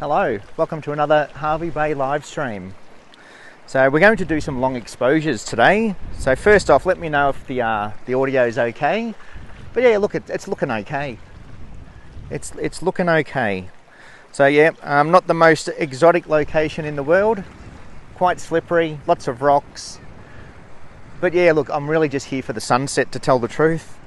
Hello, welcome to another Hervey Bay live stream. So we're going to do some long exposures today. So first off, let me know if the audio is okay. But yeah, look, it's looking okay. It's looking okay. So yeah, not the most exotic location in the world. Quite slippery, lots of rocks. But yeah, look, I'm really just here for the sunset, to tell the truth.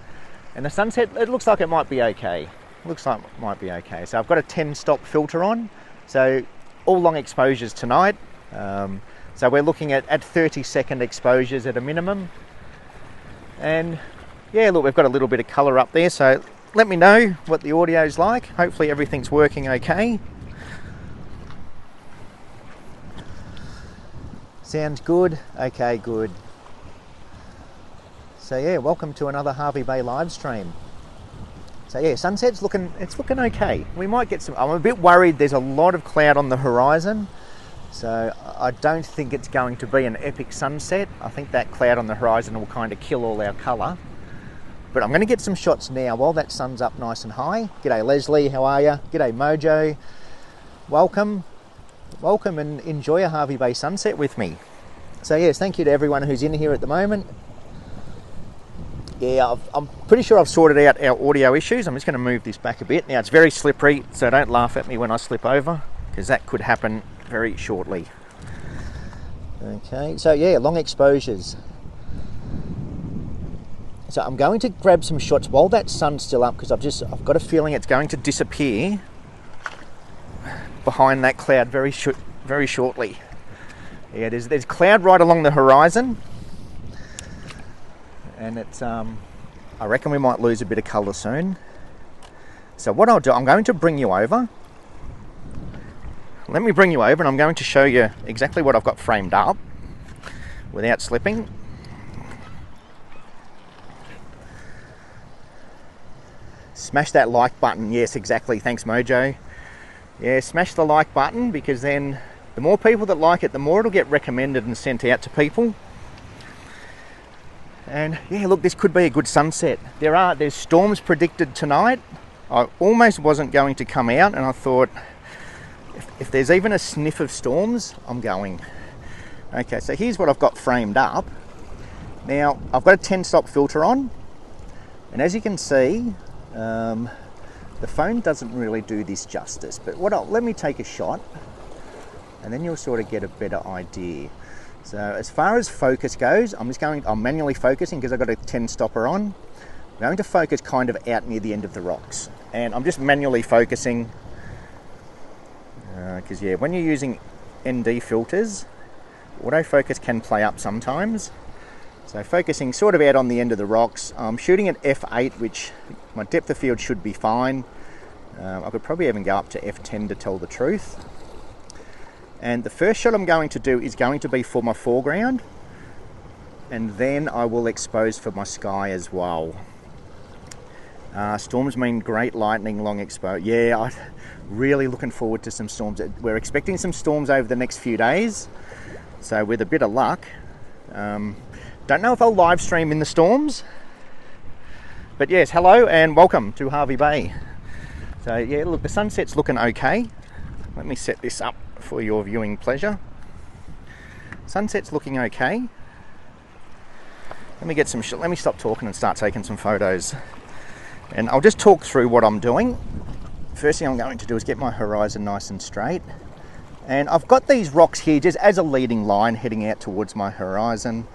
And the sunset, it looks like it might be okay. Looks like it might be okay. So I've got a 10-stop filter on. So all long exposures tonight. So we're looking at 30-second exposures at a minimum. And yeah, look, we've got a little bit of colour up there. So let me know what the audio's like. Hopefully everything's working okay. Sounds good. Okay, good. So yeah, welcome to another Hervey Bay live stream. So yeah, sunset's looking okay. We might get some, I'm a bit worried there's a lot of cloud on the horizon. So I don't think it's going to be an epic sunset. I think that cloud on the horizon will kind of kill all our colour. But I'm going to get some shots now while that sun's up nice and high. G'day Leslie, how are you? G'day Mojo. Welcome and enjoy a Hervey Bay sunset with me. So yes, thank you to everyone who's in here at the moment. Yeah, I'm pretty sure I've sorted out our audio issues. I'm just going to move this back a bit. Now, it's very slippery, so don't laugh at me when I slip over, because that could happen very shortly. Okay, so yeah, long exposures. So I'm going to grab some shots while that sun's still up, because I've got a feeling it's going to disappear behind that cloud very shortly. Yeah, there's cloud right along the horizon. And it's, I reckon we might lose a bit of colour soon. So what I'll do, I'm going to bring you over. Let me bring you over and I'm going to show you exactly what I've got framed up without slipping. Smash that like button. Yes, exactly. Thanks, Mojo. Yeah, smash the like button, because then the more people that like it, the more it'll get recommended and sent out to people. And yeah, look, this could be a good sunset. There's storms predicted tonight. I almost wasn't going to come out, and I thought, if there's even a sniff of storms, I'm going. Okay, so here's what I've got framed up. Now, I've got a 10-stop filter on, and as you can see, the phone doesn't really do this justice. But let me take a shot, and then you'll sort of get a better idea. So as far as focus goes, I'm manually focusing because I've got a 10-stopper on. I'm going to focus kind of out near the end of the rocks. And I'm just manually focusing because yeah, when you're using ND filters, autofocus can play up sometimes. So focusing sort of out on the end of the rocks. I'm shooting at f8, which my depth of field should be fine. I could probably even go up to f10 to tell the truth. And the first shot I'm going to do is going to be for my foreground, and then I will expose for my sky as well. Storms mean great lightning, long exposure. Yeah, I'm really looking forward to some storms. We're expecting some storms over the next few days, so with a bit of luck. Don't know if I'll live stream in the storms, but yes, hello and welcome to Hervey Bay. So yeah, look, the sunset's looking okay. Let me set this up for your viewing pleasure. Sunset's looking okay. Let me stop talking and start taking some photos. And I'll just talk through what I'm doing. First thing I'm going to do is get my horizon nice and straight. And I've got these rocks here just as a leading line heading out towards my horizon.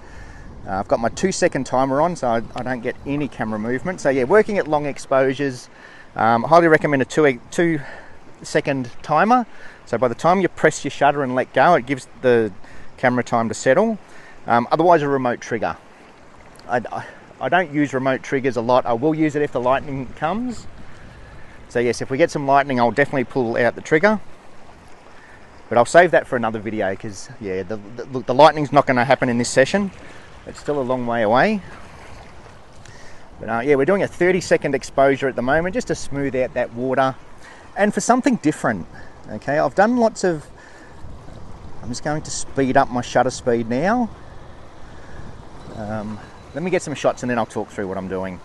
I've got my 2-second timer on, so I don't get any camera movement. So yeah, working at long exposures, I highly recommend a 2-second timer. So by the time you press your shutter and let go, it gives the camera time to settle. Otherwise, a remote trigger. I don't use remote triggers a lot. I will use it if the lightning comes. So yes, if we get some lightning, I'll definitely pull out the trigger. But I'll save that for another video, because yeah, the lightning's not going to happen in this session. It's still a long way away. But yeah, we're doing a 30-second exposure at the moment, just to smooth out that water and for something different. Okay, I've done lots of, I'm just going to speed up my shutter speed now. Let me get some shots and then I'll talk through what I'm doing.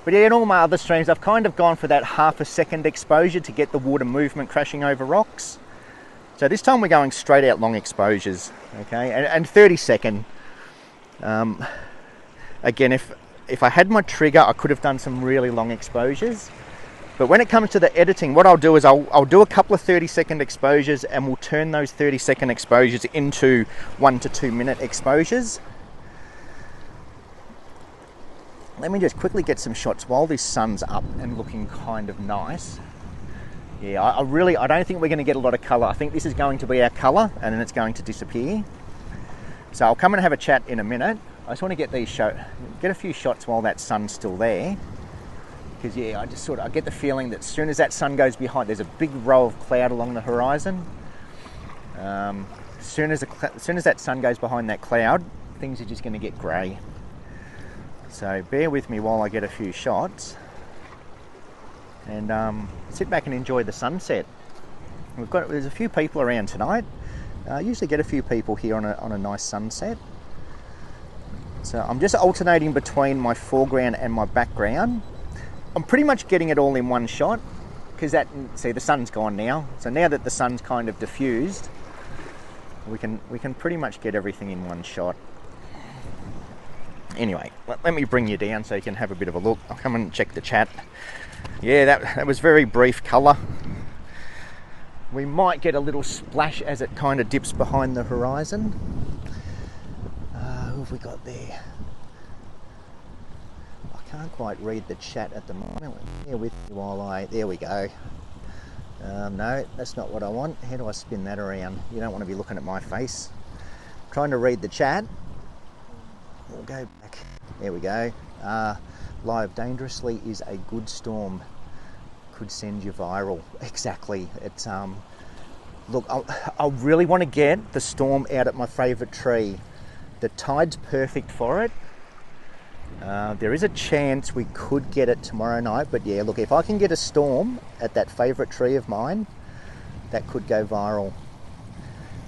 But yeah, in all my other streams, I've kind of gone for that half a second exposure to get the water movement crashing over rocks. So this time we're going straight out long exposures, okay, and 30 second. Again, if I had my trigger, I could have done some really long exposures. But when it comes to the editing, what I'll do is I'll do a couple of 30-second exposures, and we'll turn those 30-second exposures into 1 to 2 minute exposures. Let me just quickly get some shots while this sun's up and looking kind of nice. Yeah, I don't think we're going to get a lot of colour. I think this is going to be our colour, and then it's going to disappear. So I'll come and have a chat in a minute. I just want to get a few shots while that sun's still there. Because yeah, I get the feeling that as soon as that sun goes behind, there's a big row of cloud along the horizon. As soon as that sun goes behind that cloud, things are just going to get grey. So bear with me while I get a few shots. And sit back and enjoy the sunset. There's a few people around tonight. Usually get a few people here on a nice sunset. So I'm just alternating between my foreground and my background. I'm pretty much getting it all in one shot because the sun's gone now. So now that the sun's kind of diffused, we can pretty much get everything in one shot. Anyway, let me bring you down so you can have a bit of a look. I'll come and check the chat. Yeah, that was very brief colour. We might get a little splash as it kind of dips behind the horizon. Who have we got there? I can't quite read the chat at the moment. Bear with me while there we go. No, that's not what I want. How do I spin that around? You don't want to be looking at my face. I'm trying to read the chat. We'll go back. There we go. Live dangerously is a good storm. Could send you viral. Exactly. It's look, I really want to get the storm out at my favourite tree. The tide's perfect for it. There is a chance we could get it tomorrow night, but yeah, look, if I can get a storm at that favourite tree of mine, that could go viral.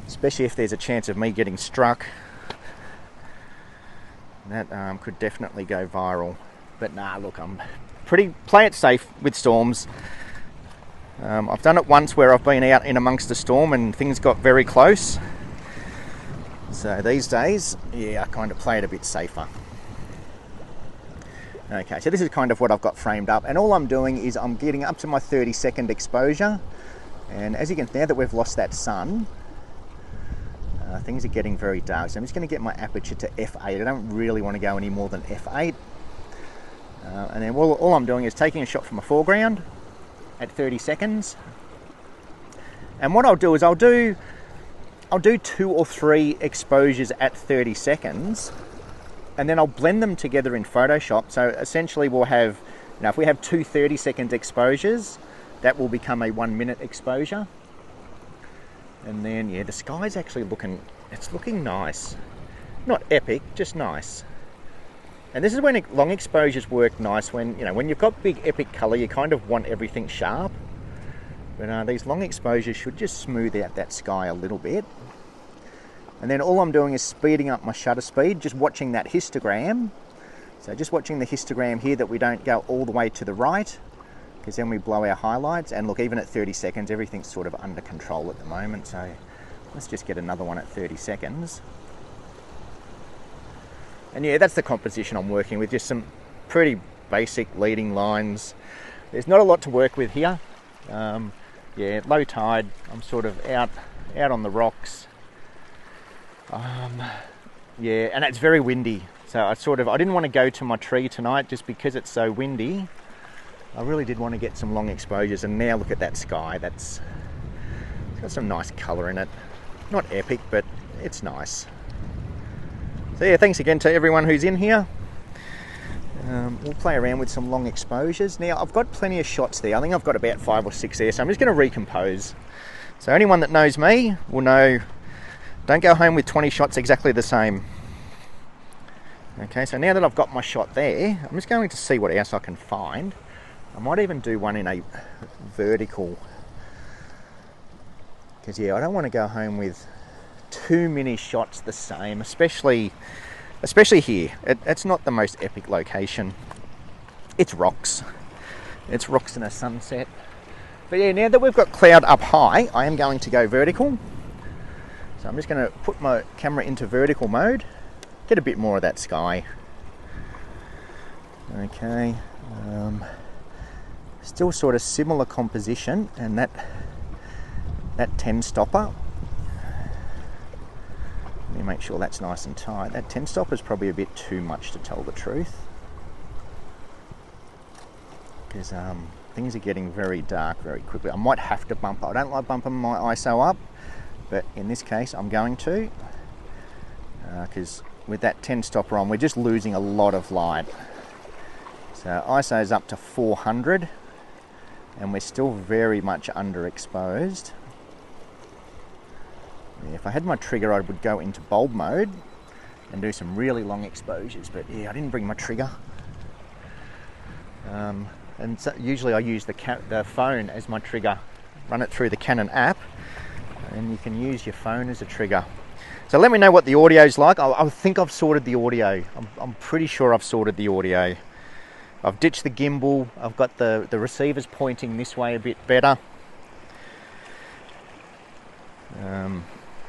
Especially if there's a chance of me getting struck. That could definitely go viral. But nah, look, play it safe with storms. I've done it once where I've been out in amongst a storm and things got very close. So these days, yeah, I kind of play it a bit safer. Okay, so this is kind of what I've got framed up, and all I'm doing is I'm getting up to my 30-second exposure, and as you can see, now that we've lost that sun, things are getting very dark, so I'm just going to get my aperture to f8. I don't really want to go any more than f8. And then all I'm doing is taking a shot from a foreground at 30 seconds. And what I'll do is I'll do 2 or 3 exposures at 30 seconds, and then I'll blend them together in Photoshop. So essentially we'll have, if we have 2 30-second exposures, that will become a 1 minute exposure. And then, yeah, the sky's actually looking nice. Not epic, just nice. And this is when long exposures work nice, when you've got big epic colour, you kind of want everything sharp. But these long exposures should just smooth out that sky a little bit. And then all I'm doing is speeding up my shutter speed, just watching that histogram. So just watching the histogram here, that we don't go all the way to the right, because then we blow our highlights. And look, even at 30 seconds, everything's sort of under control at the moment. So let's just get another one at 30 seconds. And yeah, that's the composition I'm working with, just some pretty basic leading lines. There's not a lot to work with here. Yeah, low tide, I'm sort of out on the rocks. Yeah, and it's very windy. So I didn't want to go to my tree tonight just because it's so windy. I really did want to get some long exposures, and now look at that sky. It's got some nice colour in it. Not epic, but it's nice. So yeah, thanks again to everyone who's in here. We'll play around with some long exposures. Now, I've got plenty of shots there. I think I've got about 5 or 6 there, so I'm just going to recompose. So anyone that knows me will know, don't go home with 20 shots exactly the same. Okay, so now that I've got my shot there, I'm just going to see what else I can find. I might even do one in a vertical. Because yeah, I don't want to go home with too many shots the same, especially here. It's not the most epic location. it's rocks. It's rocks in a sunset. But yeah, now that we've got cloud up high, I am going to go vertical. So I'm just going to put my camera into vertical mode, get a bit more of that sky. Okay, still sort of similar composition, and that 10 stopper. Let me make sure that's nice and tight. That 10 stopper is probably a bit too much to tell the truth, because things are getting very dark very quickly. I might have to bump. I don't like bumping my ISO up, but in this case I'm going to, because with that 10 stopper on, we're just losing a lot of light. So ISO is up to 400, and we're still very much underexposed. Yeah, if I had my trigger, I would go into bulb mode and do some really long exposures, but yeah, I didn't bring my trigger. And so usually I use the phone as my trigger, run it through the Canon app, and you can use your phone as a trigger. So let me know what the audio's like. I think I've sorted the audio. I'm pretty sure I've sorted the audio. I've ditched the gimbal. I've got the receivers pointing this way a bit better.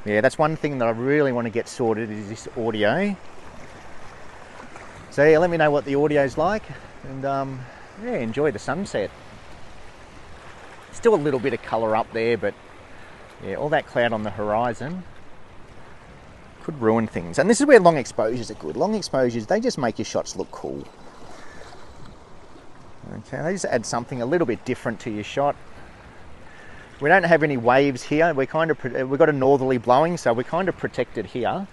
Yeah, that's one thing that I really want to get sorted, is this audio. So yeah, let me know what the audio's like, and yeah, enjoy the sunset. Still a little bit of colour up there, but yeah, all that cloud on the horizon could ruin things. And this is where long exposures are good. Long exposures, they just make your shots look cool. Okay, they just add something a little bit different to your shot. We don't have any waves here. We've got a northerly blowing, so we're kind of protected here.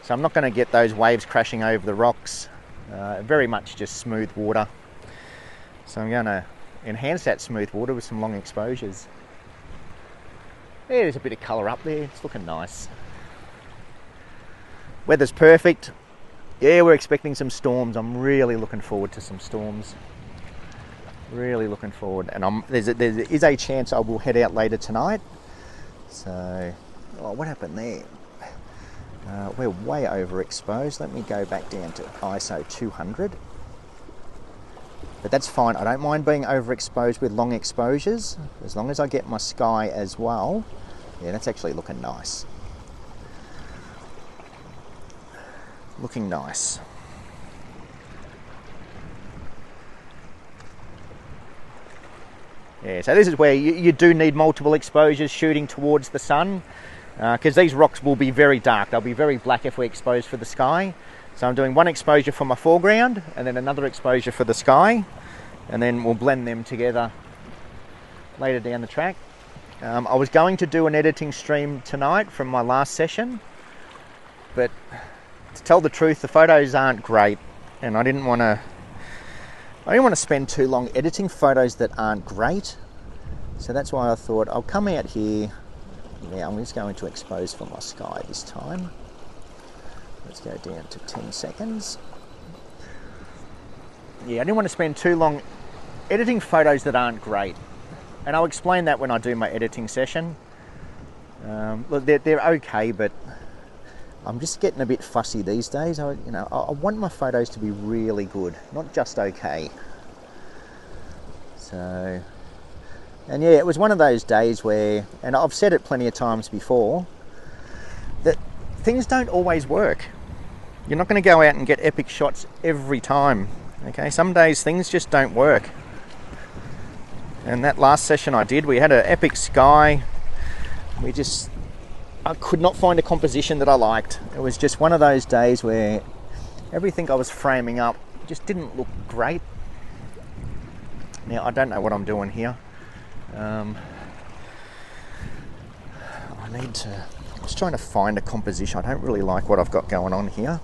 So I'm not going to get those waves crashing over the rocks. Very much just smooth water. So I'm going to enhance that smooth water with some long exposures. Yeah, there's a bit of colour up there. It's looking nice. Weather's perfect. Yeah, we're expecting some storms. I'm really looking forward to some storms. Really looking forward. And there is a chance I will head out later tonight. So, oh, what happened there? We're way overexposed. Let me go back down to ISO 200. But that's fine. I don't mind being overexposed with long exposures, as long as I get my sky as well. Yeah, that's actually looking nice. Looking nice. Yeah, so this is where you do need multiple exposures shooting towards the sun, because these rocks will be very dark. They'll be very black if we're exposed for the sky. So I'm doing one exposure for my foreground and then another exposure for the sky, and then we'll blend them together later down the track. I was going to do an editing stream tonight from my last session, but to tell the truth, the photos aren't great, and I didn't want to spend too long editing photos that aren't great. So that's why I thought I'll come out here. Yeah, I'm just going to expose for my sky this time. Let's go down to 10 seconds. Yeah, I didn't want to spend too long editing photos that aren't great. And I'll explain that when I do my editing session. Look, they're okay, but I'm just getting a bit fussy these days. I want my photos to be really good, not just okay. So, and yeah, it was one of those days where, and I've said it plenty of times before, that things don't always work. You're not going to go out and get epic shots every time. Okay, some days things just don't work. And that last session I did, we had an epic sky. I could not find a composition that I liked. It was just one of those days where everything I was framing up just didn't look great. Now, I don't know what I'm doing here. I'm just trying to find a composition. I don't really like what I've got going on here.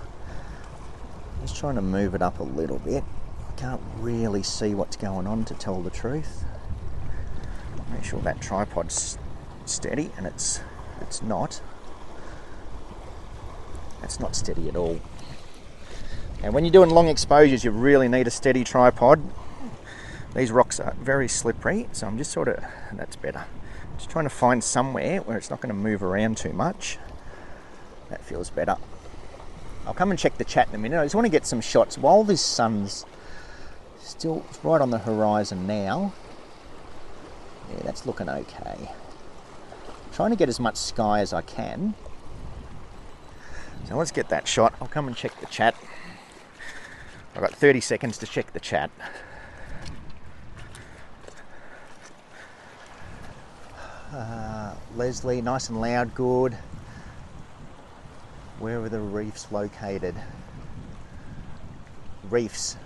Just trying to move it up a little bit. I can't really see what's going on, to tell the truth. Make sure that tripod's steady, and it's not. It's not steady at all. And when you're doing long exposures, you really need a steady tripod. These rocks are very slippery, so I'm just that's better. Just trying to find somewhere where it's not going to move around too much. That feels better. I'll come and check the chat in a minute. I just want to get some shots while this sun's still right on the horizon now. Yeah, that's looking okay. Trying to get as much sky as I can. So let's get that shot. I'll come and check the chat. I've got 30 seconds to check the chat. Leslie, nice and loud, good. Where are the reefs located? Reefs.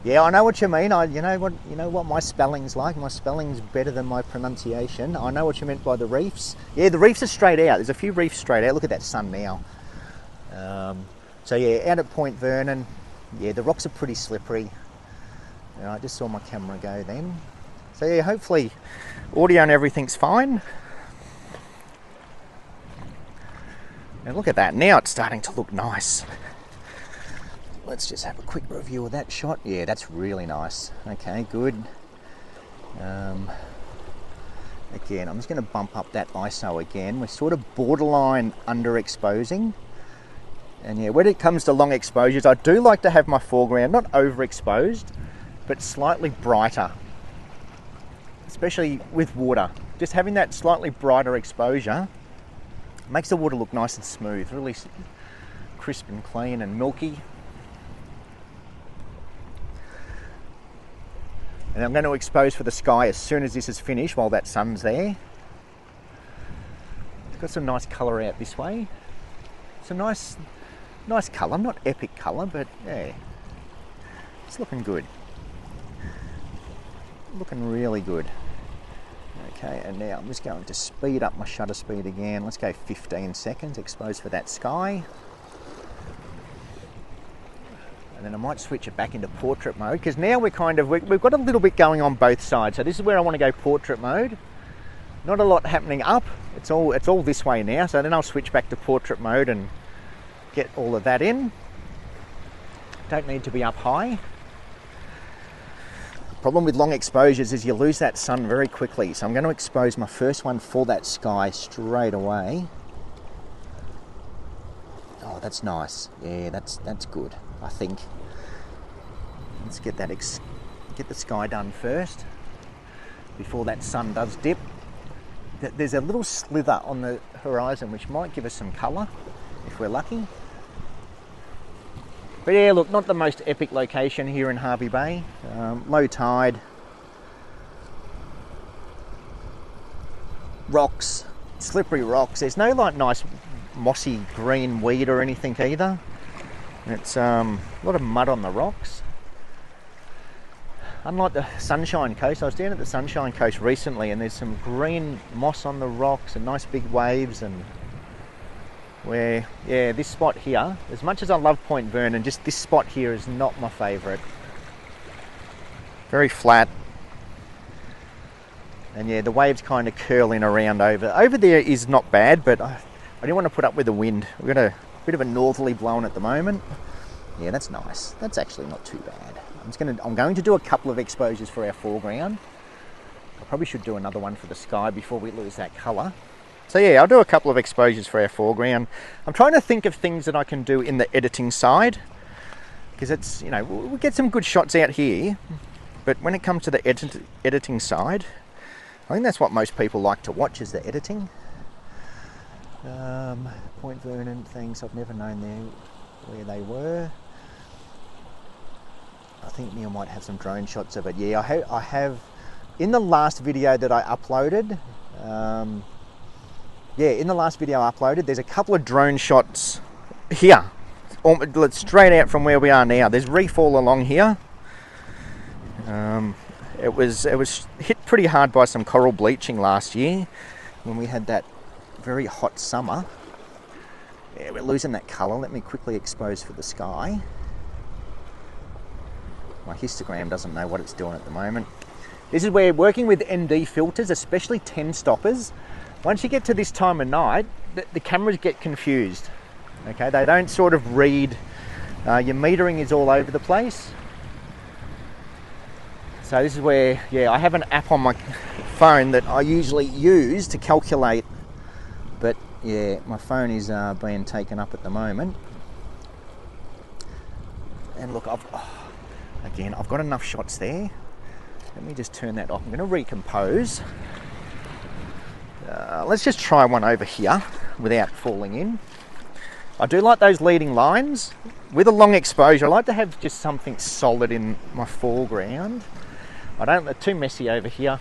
Yeah, I know what you mean. You know what my spelling's like. My spelling's better than my pronunciation. I know what you meant by the reefs. Yeah, the reefs are straight out. There's a few reefs straight out. Look at that sun now. So yeah, out at Point Vernon. Yeah, the rocks are pretty slippery. I just saw my camera go then. So yeah, hopefully audio and everything's fine. And look at that, now it's starting to look nice. Let's just have a quick review of that shot. Yeah, that's really nice. Okay, good. Again, I'm just going to bump up that ISO again. We're sort of borderline underexposing. And yeah, when it comes to long exposures, I do like to have my foreground not overexposed, but slightly brighter. Especially with water. Just having that slightly brighter exposure makes the water look nice and smooth, really crisp and clean and milky. And I'm going to expose for the sky as soon as this is finished while that sun's there. It's got some nice colour out this way. It's a nice colour, not epic colour, but yeah, it's looking good. Looking really good. Okay, and now I'm just going to speed up my shutter speed again. Let's go 15 seconds, expose for that sky. And then I might switch it back into portrait mode, because now we've got a little bit going on both sides. So this is where I want to go portrait mode. Not a lot happening up. It's all this way now. So then I'll switch back to portrait mode and get all of that in. Don't need to be up high. Problem with long exposures is you lose that sun very quickly. So I'm going to expose my first one for that sky straight away. Oh, that's nice. Yeah, that's good, I think. Let's get that get the sky done first before that sun does dip. There's a little slither on the horizon which might give us some colour if we're lucky. But yeah, look, not the most epic location here in Hervey Bay. Low tide. Rocks, slippery rocks. There's no like nice mossy green weed or anything either. It's a lot of mud on the rocks. Unlike the Sunshine Coast, I was down at the Sunshine Coast recently and there's some green moss on the rocks and nice big waves, and where, yeah, this spot here, as much as I love Point Vernon, just this spot here is not my favourite. Very flat. And yeah, the waves kind of curling around over there is not bad, but I didn't want to put up with the wind. We've got a bit of a northerly blowing at the moment. Yeah, that's nice. That's actually not too bad. I'm going to do a couple of exposures for our foreground. I probably should do another one for the sky before we lose that colour. So yeah, I'll do a couple of exposures for our foreground. I'm trying to think of things that I can do in the editing side, because it's, you know, we get some good shots out here, but when it comes to the editing side, I think that's what most people like to watch, is the editing. Point Vernon, things I've never known where they were. I think Neil might have some drone shots of it. Yeah, I have in the last video that I uploaded. Yeah, in the last video I uploaded, there's a couple of drone shots here, straight out from where we are now. There's reef all along here. It was hit pretty hard by some coral bleaching last year when we had that very hot summer. Yeah, we're losing that colour. Let me quickly expose for the sky. My histogram doesn't know what it's doing at the moment. This is where working with ND filters, especially 10 stoppers, once you get to this time of night, the cameras get confused. Okay, they don't sort of read. Your metering is all over the place. So this is where, yeah, I have an app on my phone that I usually use to calculate, but yeah, my phone is being taken up at the moment. And look, again. I've got enough shots there. Let me just turn that off. I'm going to recompose. Let's just try one over here without falling in. I do like those leading lines. With a long exposure, I like to have just something solid in my foreground. I don't, they're too messy over here.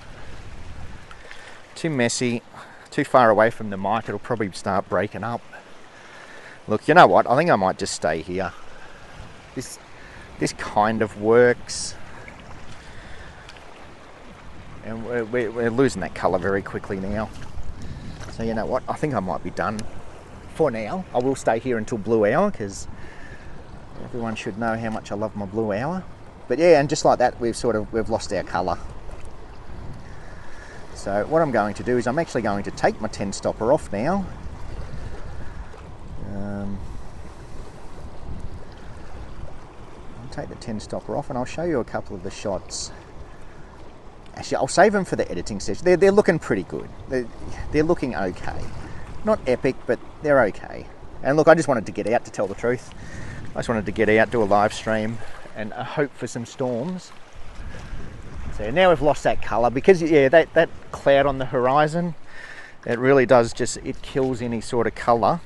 Too messy, too far away from the mic, it'll probably start breaking up. Look, you know what? I think I might just stay here. This kind of works. And we're losing that colour very quickly now. So you know what? I think I might be done for now. I will stay here until blue hour because everyone should know how much I love my blue hour. But yeah, and just like that, we've lost our colour. So what I'm going to do is I'm actually going to take my 10 stopper off now. I'll take the 10 stopper off and I'll show you a couple of the shots. Actually, I'll save them for the editing session. They're looking pretty good. They're looking okay. Not epic, but they're okay. And look, I just wanted to get out, to tell the truth. I just wanted to get out, do a live stream, and hope for some storms. So now we've lost that colour because, yeah, that cloud on the horizon, it really does just, it kills any sort of colour.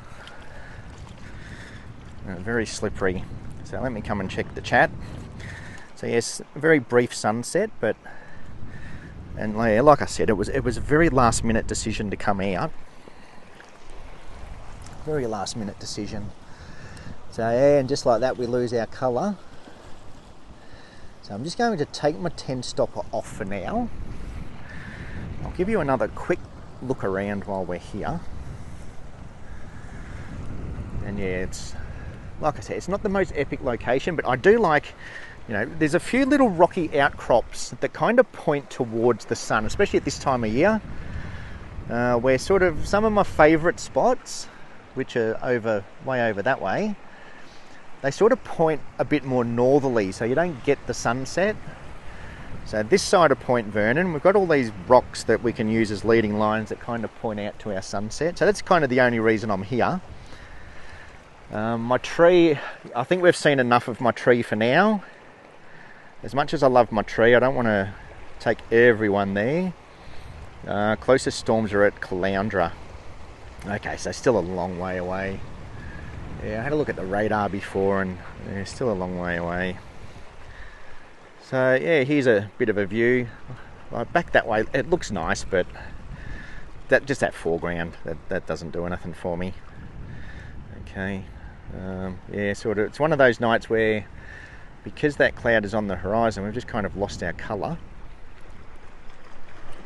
Very slippery. So let me come and check the chat. So yes, a very brief sunset, but, and yeah, like I said, it was a very last minute decision to come out. Very last minute decision. So yeah, and just like that we lose our colour. So I'm just going to take my 10 stopper off for now. I'll give you another quick look around while we're here. And yeah, it's, like I said, it's not the most epic location, but I do like, you know, there's a few little rocky outcrops that kind of point towards the sun, especially at this time of year, where sort of some of my favourite spots, which are way over that way, they sort of point a bit more northerly, so you don't get the sunset. So this side of Point Vernon, we've got all these rocks that we can use as leading lines that kind of point out to our sunset. So that's kind of the only reason I'm here. My tree, I think we've seen enough of my tree for now. As much as I love my tree, I don't want to take everyone there. Closest storms are at Caloundra. Okay, so still a long way away. Yeah, I had a look at the radar before and yeah, still a long way away. So yeah, here's a bit of a view. Back that way, it looks nice, but that foreground, that doesn't do anything for me. Okay, yeah, sort of, it's one of those nights where, because that cloud is on the horizon, we've just kind of lost our colour.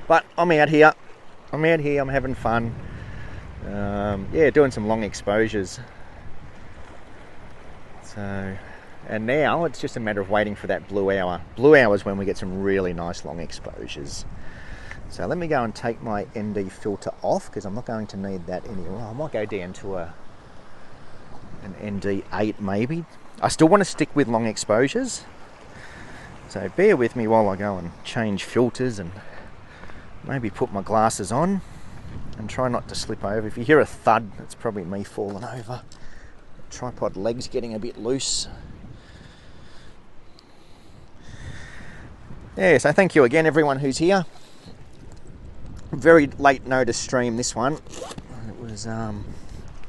But I'm out here, I'm having fun. Yeah, doing some long exposures. So, and now it's just a matter of waiting for that blue hour. Blue hour is when we get some really nice long exposures. So let me go and take my ND filter off because I'm not going to need that anymore. I might go down to an ND8 maybe. I still want to stick with long exposures. So bear with me while I go and change filters and maybe put my glasses on and try not to slip over. If you hear a thud, it's probably me falling over. Tripod legs getting a bit loose. Yeah, so thank you again everyone who's here. Very late notice stream this one. It was yeah,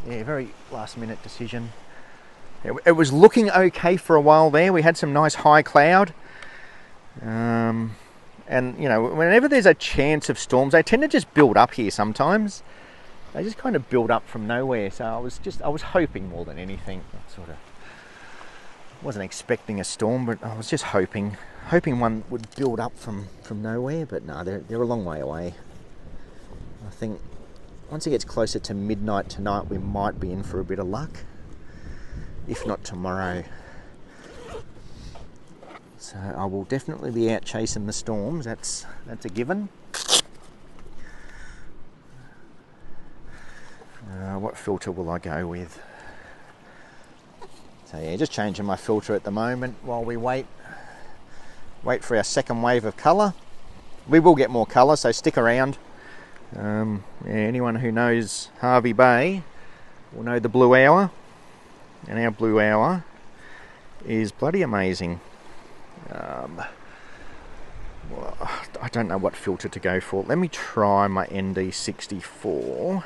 very last minute decision. It was looking okay for a while there. We had some nice high cloud. And you know, whenever there's a chance of storms, they tend to just build up here sometimes. They just kind of build up from nowhere. So I was hoping more than anything. I sort of wasn't expecting a storm, but I was just hoping one would build up from nowhere. But no, they're a long way away. I think once it gets closer to midnight tonight, we might be in for a bit of luck. If not tomorrow. So I will definitely be out chasing the storms. That's a given. What filter will I go with? So yeah, just changing my filter at the moment while we wait for our second wave of colour. We will get more colour, so stick around. Yeah, anyone who knows Hervey Bay will know the blue hour, and our blue hour is bloody amazing. Well, I don't know what filter to go for. Let me try my ND64.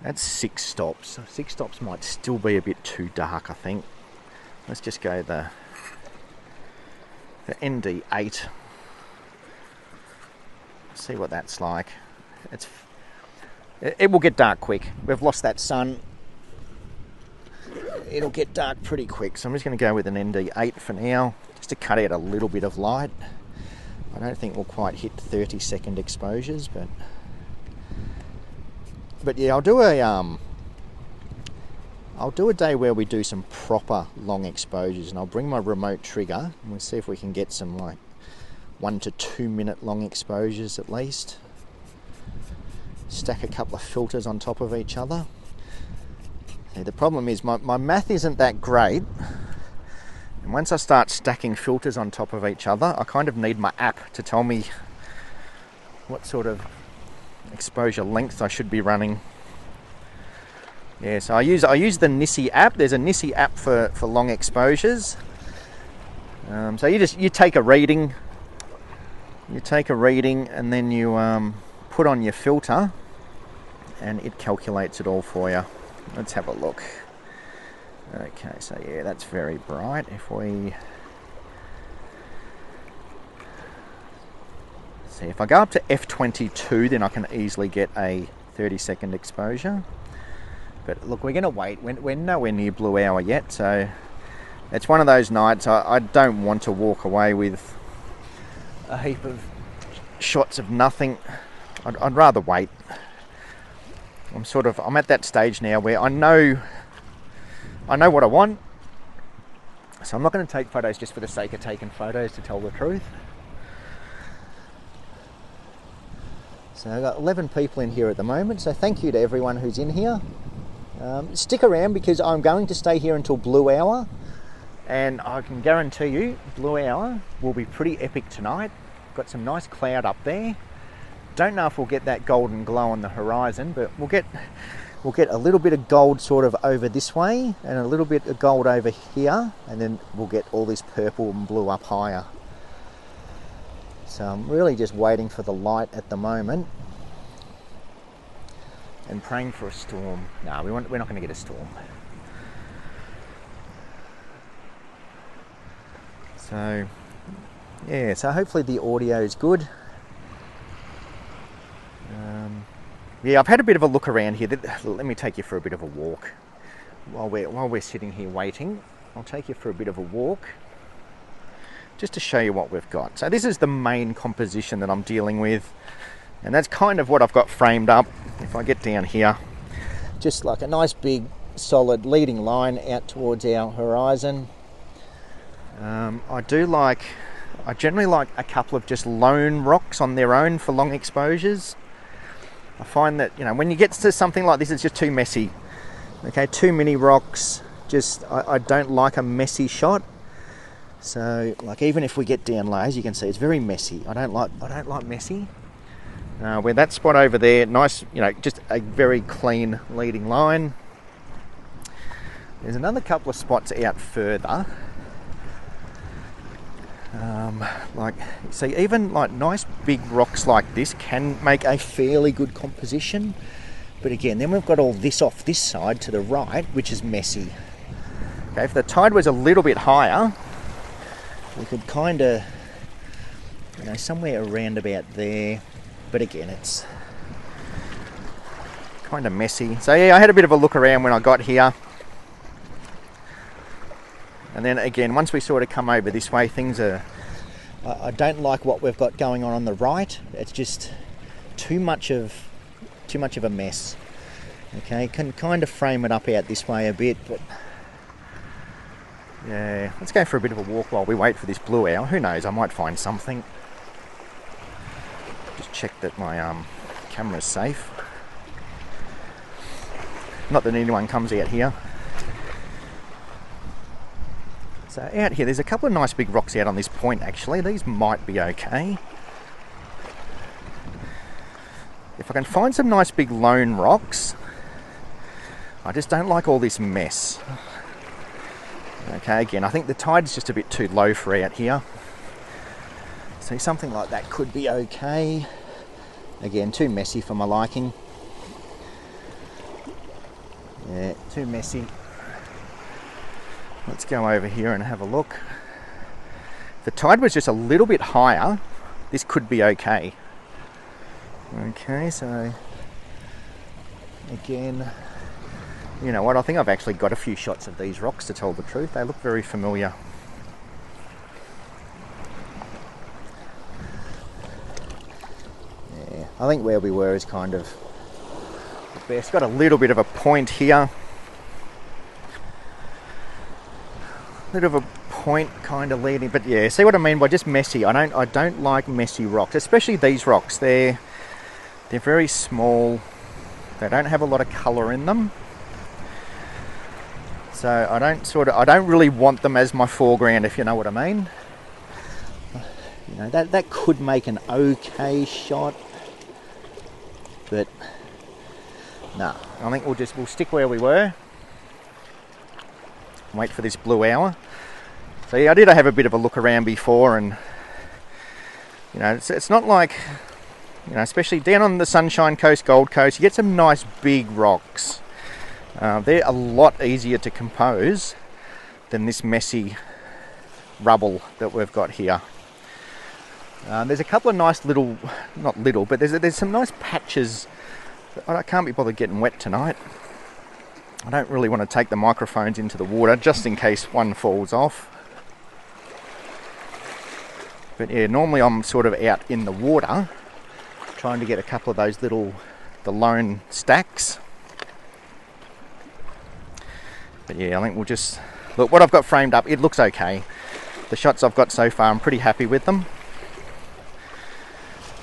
That's 6 stops. So 6 stops might still be a bit too dark, I think. Let's just go the ND8. See what that's like. It will get dark quick. We've lost that sun. It'll get dark pretty quick. So I'm just going to go with an ND8 for now, just to cut out a little bit of light. I don't think we'll quite hit 30-second exposures, but yeah, I'll do a day where we do some proper long exposures, and I'll bring my remote trigger and we'll see if we can get some like 1 to 2 minute long exposures at least. Stack a couple of filters on top of each other. See, the problem is my math isn't that great. And once I start stacking filters on top of each other, I kind of need my app to tell me what sort of exposure length I should be running. Yeah, so I use the Nissi app. There's a Nissi app for long exposures. So you take a reading. You take a reading and then you put on your filter, and it calculates it all for you. Let's have a look. Okay, so yeah, that's very bright. If we see, if I go up to f22, then I can easily get a 30-second exposure. But look, we're going to wait. We're nowhere near blue hour yet, so it's one of those nights I don't want to walk away with a heap of shots of nothing. I'd rather wait. I'm at that stage now where I know what I want, so I'm not going to take photos just for the sake of taking photos, to tell the truth. So I've got 11 people in here at the moment, so thank you to everyone who's in here. Stick around because I'm going to stay here until blue hour, and I can guarantee you blue hour will be pretty epic tonight. Got some nice cloud up there. Don't know if we'll get that golden glow on the horizon, but we'll get a little bit of gold sort of over this way and a little bit of gold over here, and then we'll get all this purple and blue up higher. So I'm really just waiting for the light at the moment and praying for a storm. No, we're not going to get a storm. So yeah, so hopefully the audio is good. Yeah, I've had a bit of a look around here. Let me take you for a bit of a walk while we're sitting here waiting. I'll take you for a bit of a walk just to show you what we've got. So this is the main composition that I'm dealing with, and that's kind of what I've got framed up. If I get down here, just like a nice big solid leading line out towards our horizon. I generally like a couple of just lone rocks on their own for long exposures. I find that, when you get to something like this, it's just too messy. Okay, too many rocks. I don't like a messy shot. So, like, even if we get down low, as you can see, it's very messy. I don't like messy. Where that spot over there, nice, just a very clean leading line. There's another couple of spots out further. See, even like nice big rocks like this can make a fairly good composition, but again, then we've got all this off this side to the right, which is messy. Okay, if the tide was a little bit higher, we could kind of, somewhere around about there, but again, it's kind of messy. So yeah, I had a bit of a look around when I got here. And then again, once we sort of come over this way, things are, I don't like what we've got going on the right. It's just too much of a mess. Okay, can kind of frame it up out this way a bit, but yeah, let's go for a bit of a walk while we wait for this blue hour. Who knows, I might find something. Just check that my camera's safe. Not that anyone comes out here. So out here, there's a couple of nice big rocks out on this point actually. These might be okay. If I can find some nice big lone rocks. I just don't like all this mess. Okay, again, I think the tide's just a bit too low for out here. So something like that could be okay. Again, too messy for my liking. Yeah, too messy. Let's go over here and have a look. If the tide was just a little bit higher, this could be okay. Okay, so again, you know what, I think I've actually got a few shots of these rocks, to tell the truth. They look very familiar. Yeah, I think where we were is kind of the best. Got a little bit of a point here. A bit of a point kind of leading, but yeah, see what I mean by just messy. I don't like messy rocks, especially these rocks. They're very small. They don't have a lot of colour in them. So I don't really want them as my foreground, if you know what I mean. You know, that could make an okay shot, but no, I think we'll stick where we were. Wait for this blue hour. So yeah, I did have a bit of a look around before, and you know, it's not like, you know, especially down on the Sunshine Coast, Gold Coast, you get some nice big rocks. They're a lot easier to compose than this messy rubble that we've got here. There's a couple of nice little, not little, but there's some nice patches. I can't be bothered getting wet tonight. I don't really want to take the microphones into the water just in case one falls off. But yeah, normally I'm sort of out in the water trying to get a couple of those the lone stacks. But yeah, I think we'll just look what I've got framed up. It looks okay. The shots I've got so far, I'm pretty happy with them.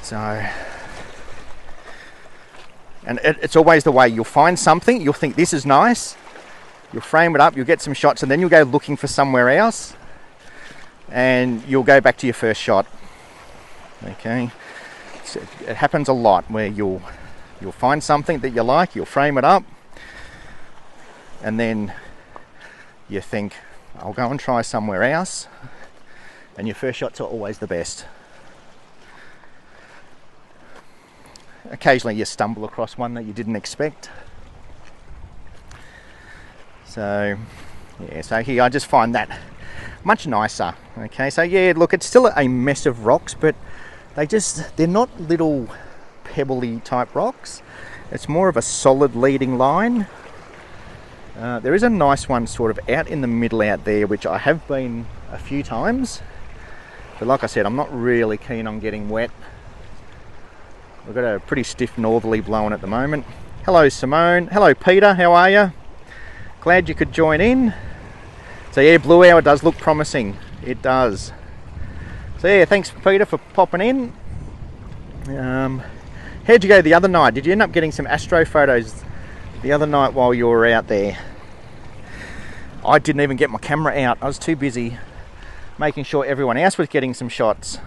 So, and it's always the way. You'll find something, you'll think this is nice, you'll frame it up, you'll get some shots, and then you'll go looking for somewhere else, and you'll go back to your first shot. Okay, so it happens a lot where you'll find something that you like, you'll frame it up, and then you think, I'll go and try somewhere else, and your first shots are always the best. Occasionally you stumble across one that you didn't expect. So yeah, so here I just find that much nicer. Okay, so yeah, look, it's still a mess of rocks, but they're not little pebbly type rocks. It's more of a solid leading line. There is a nice one sort of out in the middle out there, which I have been a few times, but like I said, I'm not really keen on getting wet. We've got a pretty stiff northerly blowing at the moment. Hello Simone, hello Peter, how are you? Glad you could join in. So yeah, blue hour does look promising, it does. So yeah, thanks Peter for popping in. How'd you go the other night? Did you end up getting some astro photos the other night while you were out there? I didn't even get my camera out. I was too busy making sure everyone else was getting some shots.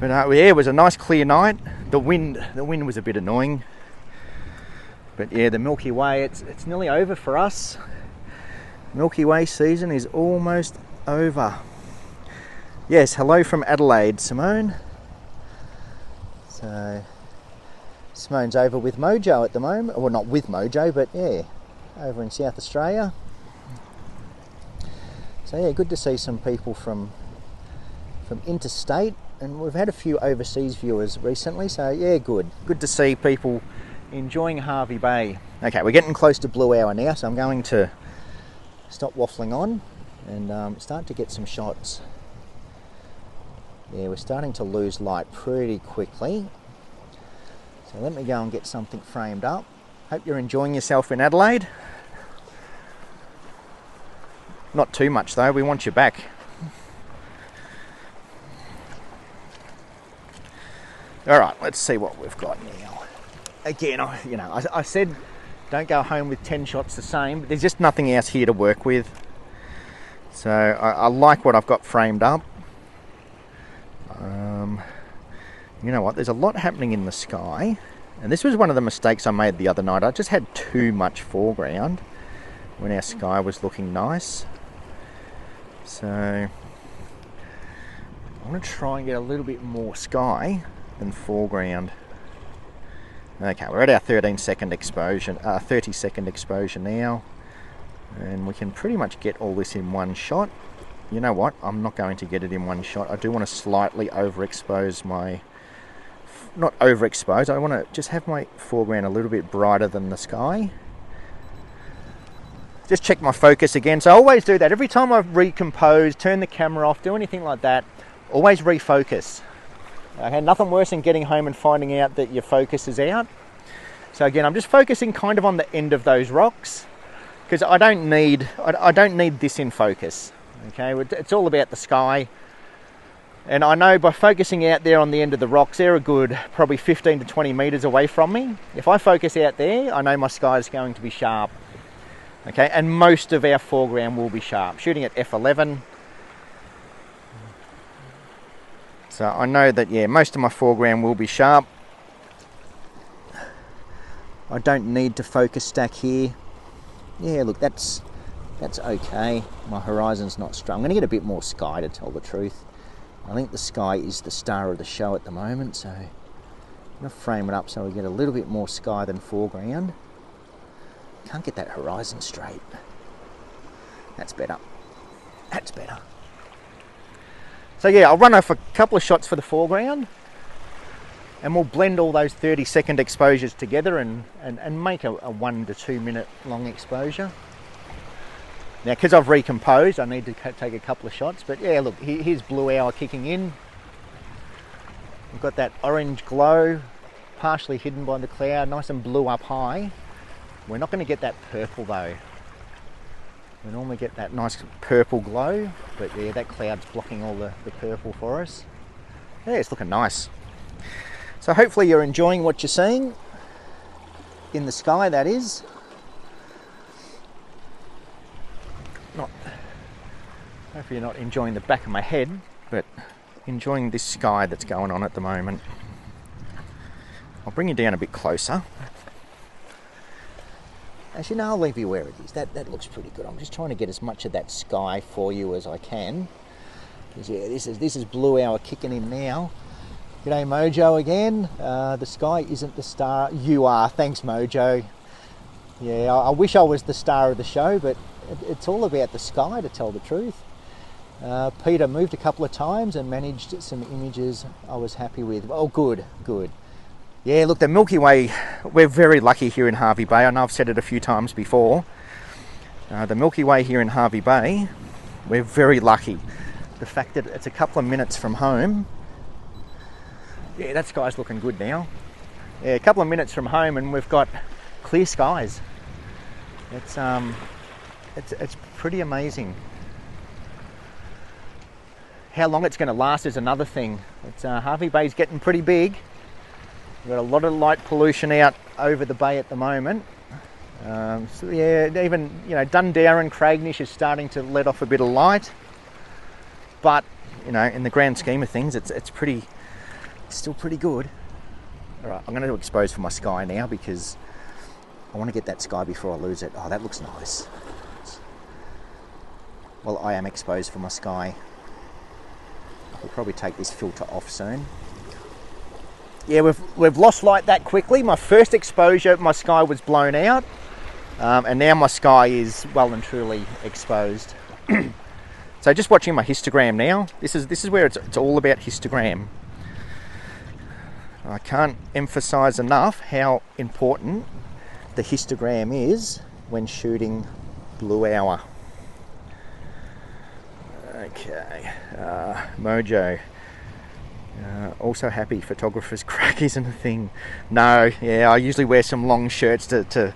But yeah, it was a nice clear night. The wind was a bit annoying. But yeah, the Milky Way, it's nearly over for us. Milky Way season is almost over. Yes, hello from Adelaide, Simone. So Simone's over with Mojo at the moment. Well, not with Mojo, but yeah, over in South Australia. So yeah, good to see some people from interstate, and we've had a few overseas viewers recently, so yeah, good to see people enjoying Hervey Bay. Okay, we're getting close to blue hour now, so I'm going to stop waffling on and start to get some shots. Yeah, we're starting to lose light pretty quickly, so let me go and get something framed up. Hope you're enjoying yourself in Adelaide. Not too much though, we want you back. All right, let's see what we've got now. Again, I said don't go home with 10 shots the same, but there's just nothing else here to work with. So I like what I've got framed up. You know what, there's a lot happening in the sky, and this was one of the mistakes I made the other night. I just had too much foreground, when our sky was looking nice. So I want to try and get a little bit more sky than foreground. Okay, we're at our 30-second exposure now, and we can pretty much get all this in one shot. You know what? I'm not going to get it in one shot. I do want to slightly overexpose my... Not overexpose, I want to just have my foreground a little bit brighter than the sky. Just check my focus again. So I always do that. Every time I recompose, turn the camera off, do anything like that, always refocus. Okay, nothing worse than getting home and finding out that your focus is out. So again, I'm just focusing kind of on the end of those rocks, because I don't need this in focus. Okay, it's all about the sky. And I know by focusing out there on the end of the rocks, they're a good probably 15 to 20 meters away from me. If I focus out there, I know my sky is going to be sharp. Okay, and most of our foreground will be sharp. Shooting at f11. So I know that, yeah, most of my foreground will be sharp. I don't need to focus stack here. Yeah, look, that's okay. My horizon's not strong. I'm going to get a bit more sky, to tell the truth. I think the sky is the star of the show at the moment, so I'm going to frame it up so we get a little bit more sky than foreground. Can't get that horizon straight. That's better. That's better. So yeah, I'll run off a couple of shots for the foreground, and we'll blend all those 30-second exposures together and make a 1 to 2 minute long exposure. Now, because I've recomposed, I need to take a couple of shots, but yeah, look, here's blue hour kicking in. We've got that orange glow, partially hidden by the cloud, nice and blue up high. We're not going to get that purple though. We normally get that nice purple glow, but yeah, that cloud's blocking all the purple for us. Yeah, it's looking nice. So hopefully you're enjoying what you're seeing in the sky, that is. Hopefully you're not enjoying the back of my head, but enjoying this sky that's going on at the moment. I'll bring you down a bit closer. Actually, no, I'll leave you where it is. That looks pretty good. I'm just trying to get as much of that sky for you as I can. Because yeah, this is blue hour kicking in now. G'day Mojo again. The sky isn't the star. You are. Thanks Mojo. Yeah, I wish I was the star of the show, but it's all about the sky, to tell the truth. Peter moved a couple of times and managed some images I was happy with. Oh, good. Yeah, look, the Milky Way, we're very lucky here in Hervey Bay. I know I've said it a few times before. The Milky Way here in Hervey Bay, we're very lucky. The fact that it's a couple of minutes from home. Yeah, that sky's looking good now. Yeah, a couple of minutes from home and we've got clear skies. It's pretty amazing. How long it's going to last is another thing. Hervey Bay's getting pretty big. We've got a lot of light pollution out over the bay at the moment. So yeah, even Dundower and Craignish is starting to let off a bit of light. But in the grand scheme of things, it's still pretty good. All right, I'm going to expose for my sky now because I want to get that sky before I lose it. Oh, that looks nice. Well, I am exposed for my sky. I'll probably take this filter off soon. Yeah, we've lost light that quickly. My first exposure, my sky was blown out, and now my sky is well and truly exposed. So just watching my histogram now. This is where it's all about histogram. I can't emphasize enough how important the histogram is when shooting blue hour. Okay, Mojo. Also happy photographer's crack isn't a thing. No, yeah, I usually wear some long shirts to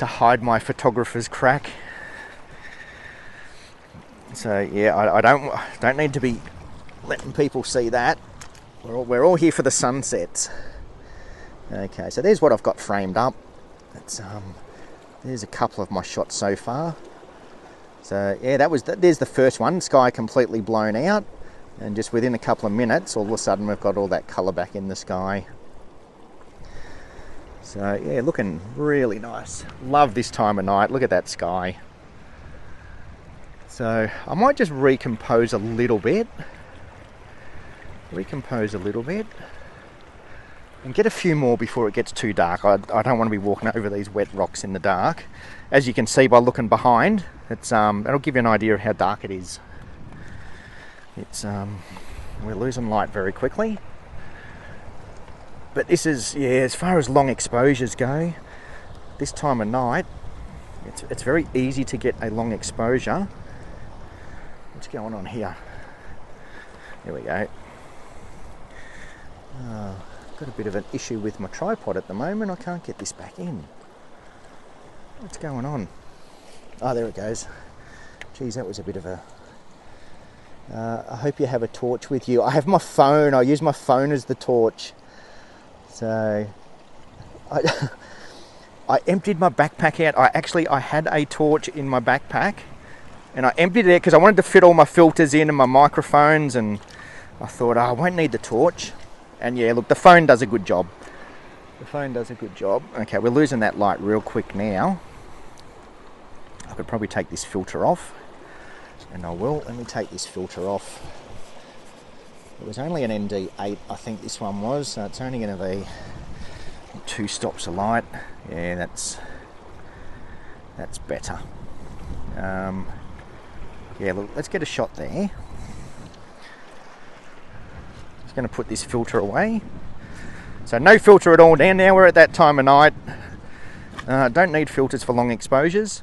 hide my photographer's crack. So yeah, I don't need to be letting people see that. We're all here for the sunsets. Okay, so there's what I've got framed up. There's a couple of my shots so far. So yeah, there's the first one, sky completely blown out, and just within a couple of minutes, all of a sudden we've got all that colour back in the sky. So yeah, looking really nice. Love this time of night. Look at that sky. So I might just recompose a little bit. And get a few more before it gets too dark. I don't want to be walking over these wet rocks in the dark. As you can see by looking behind, it's it'll give you an idea of how dark it is. It's we're losing light very quickly. But this is, yeah, as far as long exposures go, this time of night, it's very easy to get a long exposure. What's going on here? There we go. Got a bit of an issue with my tripod at the moment. I can't get this back in. What's going on? Oh, there it goes. Geez, that was a bit of a... I hope you have a torch with you. I have my phone. I use my phone as the torch. So I emptied my backpack out. I had a torch in my backpack and I emptied it because I wanted to fit all my filters in and my microphones, and I thought, oh, I won't need the torch. And yeah, look, the phone does a good job. Okay, we're losing that light real quick now. I could probably take this filter off, and I will. Let me take this filter off. It was only an ND8, I think this one was, so it's only going to be 2 stops of light. Yeah, that's better. Yeah, look, let's get a shot there. Just going to put this filter away. So no filter at all now we're at that time of night. Don't need filters for long exposures.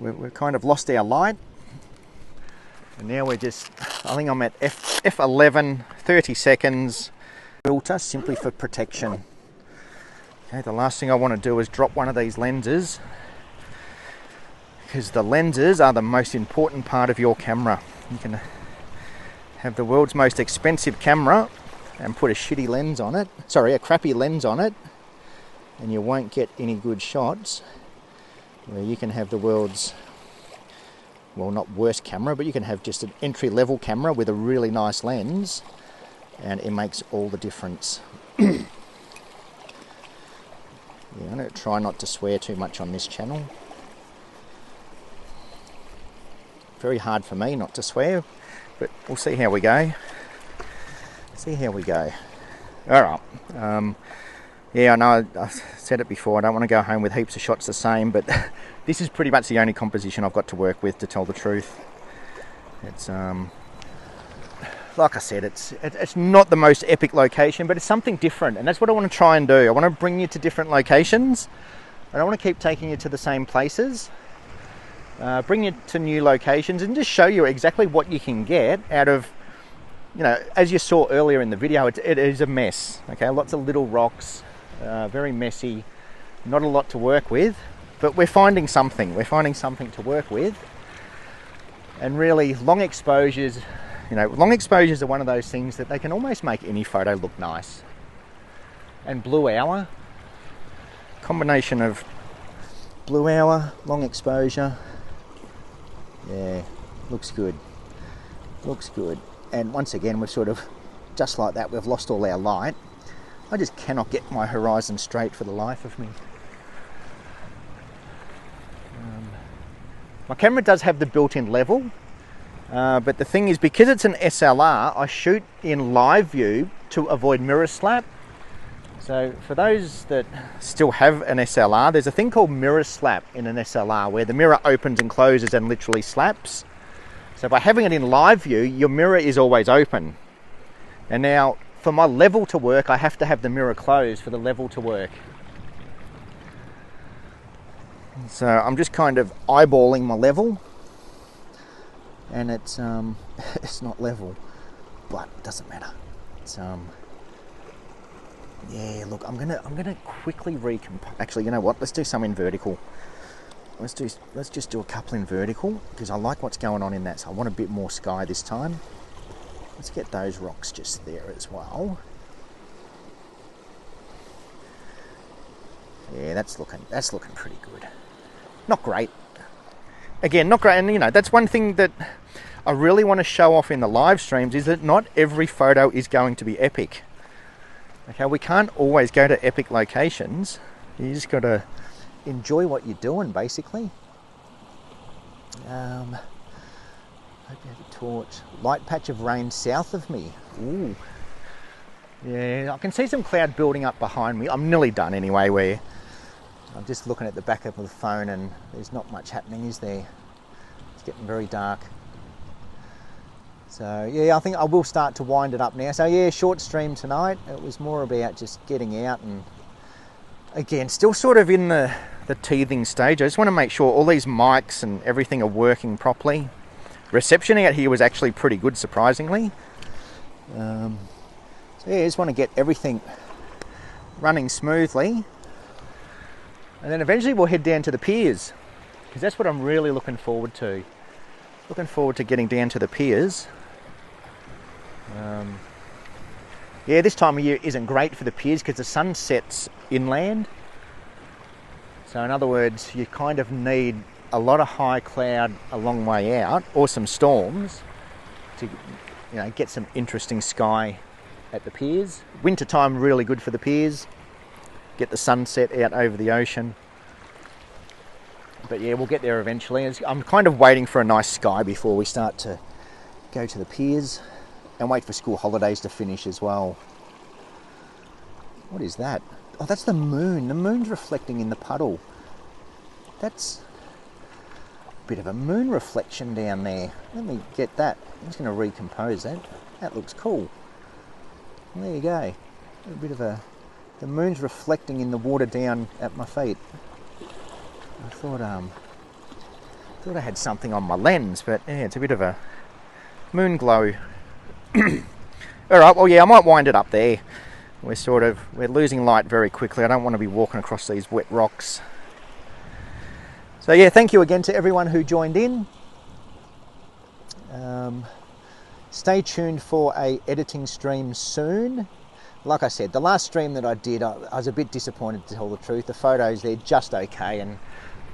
We've kind of lost our light. And now we're just, I think I'm at F11, 30 seconds. Filter simply for protection. Okay, the last thing I want to do is drop one of these lenses, because the lenses are the most important part of your camera. You can have the world's most expensive camera and put a shitty lens on it, sorry, a crappy lens on it, and you won't get any good shots. Where you can have the world's, well, not worst camera, but you can have just an entry-level camera with a really nice lens, and it makes all the difference. Yeah, I'm going to try not to swear too much on this channel. Very hard for me not to swear, but we'll see how we go. Alright. Yeah, I know I've said it before, I don't want to go home with heaps of shots the same, but this is pretty much the only composition I've got to work with, to tell the truth. It's like I said, it's not the most epic location, but it's something different, and that's what I want to try and do. I want to bring you to different locations. I don't want to keep taking you to the same places. Bring you to new locations and just show you exactly what you can get out of, you know, as you saw earlier in the video, it is a mess. Okay, lots of little rocks, very messy, not a lot to work with, but we're finding something. We're finding something to work with. And really, long exposures, you know, long exposures are one of those things that they can almost make any photo look nice. And blue hour, combination of blue hour, long exposure, yeah, looks good. And once again, we've sort of, just like that, we've lost all our light. I just cannot get my horizon straight for the life of me. My camera does have the built-in level, but the thing is, because it's an SLR, I shoot in live view to avoid mirror slap. So for those that still have an SLR, there's a thing called mirror slap in an SLR, where the mirror opens and closes and literally slaps. So by having it in live view, your mirror is always open. And now, for my level to work, I have to have the mirror closed for the level to work. So I'm just kind of eyeballing my level, and it's it's not level, but it doesn't matter. It's yeah, look, I'm gonna quickly recompose. Actually, you know what? Let's do some in vertical. Let's just do a couple in vertical, because I like what's going on in that. So I want a bit more sky this time. Let's get those rocks just there as well. Yeah, that's looking pretty good. Not great. Again, not great. And you know, that's one thing that I really want to show off in the live streams, is that not every photo is going to be epic. Okay, we can't always go to epic locations. You just got to enjoy what you're doing, basically. Hope you have a torch. Light patch of rain south of me. Ooh. Yeah, I can see some cloud building up behind me. I'm nearly done anyway, where I'm just looking at the back of the phone and there's not much happening, is there? It's getting very dark. So yeah, I think I will start to wind it up now. So yeah, short stream tonight. It was more about just getting out, and again, still sort of in the teething stage. I just want to make sure all these mics and everything are working properly. Reception out here was actually pretty good, surprisingly. So yeah, I just want to get everything running smoothly. And then eventually we'll head down to the piers, because that's what I'm really looking forward to. Looking forward to getting down to the piers. Yeah, this time of year isn't great for the piers because the sun sets inland. So in other words, you kind of need a lot of high cloud a long way out, or some storms, to get some interesting sky at the piers. Winter time really good for the piers. Get the sunset out over the ocean. But yeah, we'll get there eventually. I'm kind of waiting for a nice sky before we start to go to the piers, and wait for school holidays to finish as well. What is that? Oh, that's the moon. The moon's reflecting in the puddle. That's a bit of a moon reflection down there. Let me get that. I'm just going to recompose that. That looks cool. There you go. A bit of the moon's reflecting in the water down at my feet. I thought I had something on my lens, but yeah, it's a bit of a moon glow. Alright, well yeah, I might wind it up there. We're losing light very quickly. I don't want to be walking across these wet rocks. So yeah, thank you again to everyone who joined in. Stay tuned for a editing stream soon. Like I said, the last stream that I did, I was a bit disappointed, to tell the truth. The photos, they're just okay, and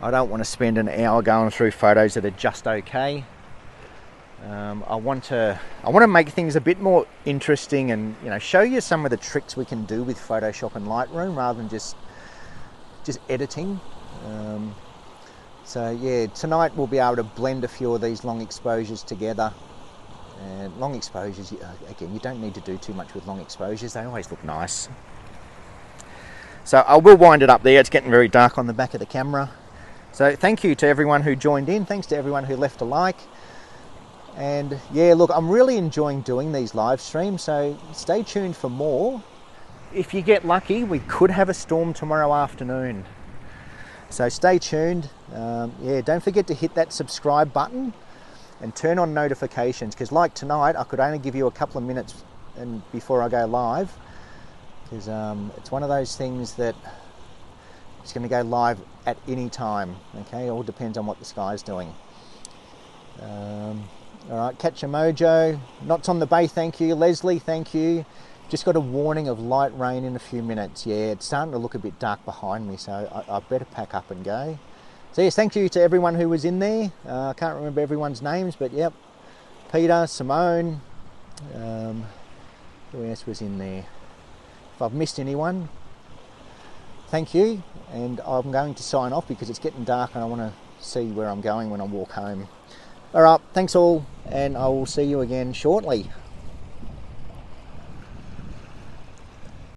I don't want to spend an hour going through photos that are just okay. I want to make things a bit more interesting, and show you some of the tricks we can do with Photoshop and Lightroom rather than just editing. So yeah, tonight we'll be able to blend a few of these long exposures together. And long exposures, again, you don't need to do too much with long exposures. They always look nice. So I will wind it up there. It's getting very dark on the back of the camera. So thank you to everyone who joined in. Thanks to everyone who left a like. And yeah, look, I'm really enjoying doing these live streams, so stay tuned for more. If you get lucky, we could have a storm tomorrow afternoon. So stay tuned. Yeah, don't forget to hit that subscribe button and turn on notifications, because like tonight, I could only give you a couple of minutes before I go live, because it's one of those things that it's going to go live at any time. Okay, all depends on what the sky's doing. All right, Catch a Mojo, Knots on the Bay, thank you. Leslie, thank you. Just got a warning of light rain in a few minutes. Yeah, it's starting to look a bit dark behind me, so I better pack up and go. So yes, thank you to everyone who was in there. I can't remember everyone's names, but yep. Peter, Simone, who else was in there? If I've missed anyone, thank you. And I'm going to sign off because it's getting dark and I want to see where I'm going when I walk home. All right, thanks all, and I will see you again shortly.